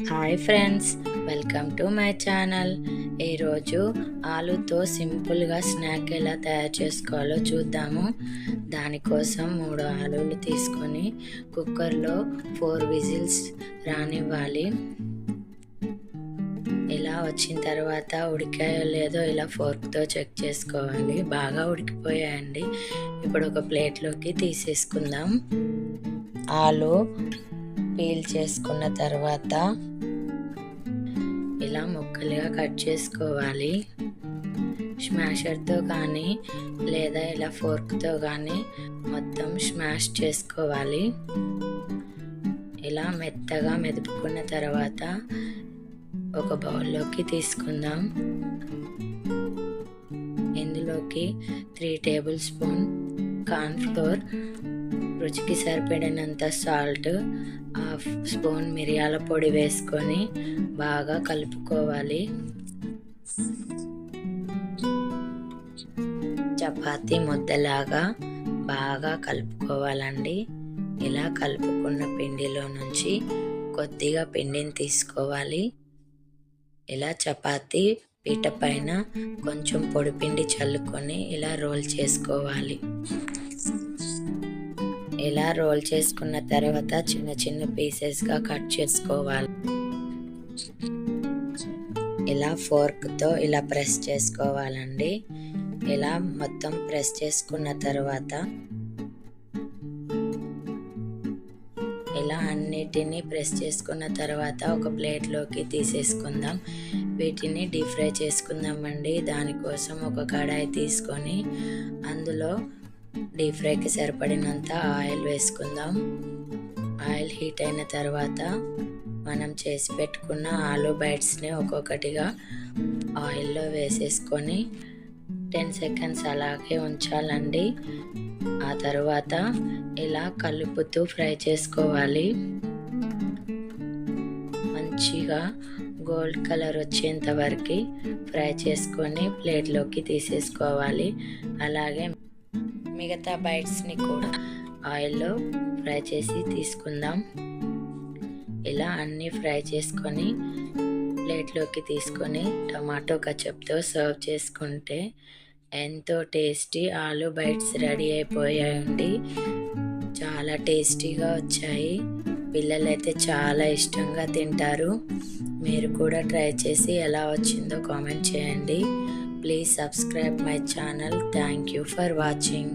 Hi friends, welcome to my channel. ఈరోజు ఆలుతో సింపుల్గా snack ఎలా తయారు చేసుకోవాలో చూద్దాము. దానికోసం 3 ఆలులు తీసుకొని కుక్కర్లో 4 విజిల్స్ రానివ్వాలి. ఇలా వచ్చిన తర్వాత ఉడికాయో లేదో ఇలా ఫోర్క్తో చెక్ చేసుకోవాలి. బాగా ఉడికిపోయాయండి. ఇప్పుడు ఒక ప్లేట్లోకి తీసేసుకుందాం. ఆలు పీల్ చేసుకున్న తర్వాత ఇలా ముక్కలుగా కట్ చేసుకోవాలి. స్మాషర్తో కానీ లేదా ఇలా ఫోర్క్తో కానీ మొత్తం స్మాష్ చేసుకోవాలి. ఇలా మెత్తగా మెదుపుకున్న తర్వాత ఒక బౌల్లోకి తీసుకుందాం. ఇందులోకి 3 టేబుల్ స్పూన్ కార్న్ఫ్లోర్, రుచికి సరిపడినంత సాల్ట్, 1/2 స్పూన్ మిరియాల పొడి వేసుకొని బాగా కలుపుకోవాలి. చపాతీ ముద్దలాగా బాగా కలుపుకోవాలండి. ఇలా కలుపుకున్న పిండిలో నుంచి కొద్దిగా పిండిని తీసుకోవాలి. ఇలా చపాతీ పీట పైన కొంచెం పొడి పిండి చల్లుకొని ఇలా రోల్ చేసుకోవాలి. ఇలా రోల్ చేసుకున్న తర్వాత చిన్న చిన్న పీసెస్గా కట్ చేసుకోవాలి. ఇలా ఫోర్క్తో ఇలా ప్రెస్ చేసుకోవాలండి. ఇలా మొత్తం ప్రెస్ చేసుకున్న తర్వాత ఇలా అన్నిటినీ ప్రెస్ చేసుకున్న తర్వాత ఒక ప్లేట్లోకి తీసేసుకుందాం. వీటిని డీప్ ఫ్రై చేసుకుందామండి. దానికోసం ఒక కడాయి తీసుకొని అందులో డీప్ ఫ్రైకి సరిపడినంత ఆయిల్ వేసుకుందాం. ఆయిల్ హీట్ అయిన తర్వాత మనం చేసి పెట్టుకున్న ఆలు బైట్స్ని ఒక్కొక్కటిగా ఆయిల్లో వేసేసుకొని 10 సెకండ్స్ అలాగే ఉంచాలండి. ఆ తర్వాత ఇలా కలుపుతూ ఫ్రై చేసుకోవాలి. మంచిగా గోల్డ్ కలర్ వచ్చేంత వరకు ఫ్రై చేసుకొని ప్లేట్లోకి తీసేసుకోవాలి. అలాగే మిగతా బైట్స్ని కూడా ఆయిల్లో ఫ్రై చేసి తీసుకుందాం. ఇలా అన్నీ ఫ్రై చేసుకొని ప్లేట్లోకి తీసుకొని టమాటో కచప్తో సర్వ్ చేసుకుంటే ఎంతో టేస్టీ ఆలు బైట్స్ రెడీ అయిపోయాయండి. చాలా టేస్టీగా వచ్చాయి. పిల్లలైతే చాలా ఇష్టంగా తింటారు. మీరు కూడా ట్రై చేసి ఎలా వచ్చిందో కామెంట్ చేయండి. Please subscribe my channel. Thank you for watching.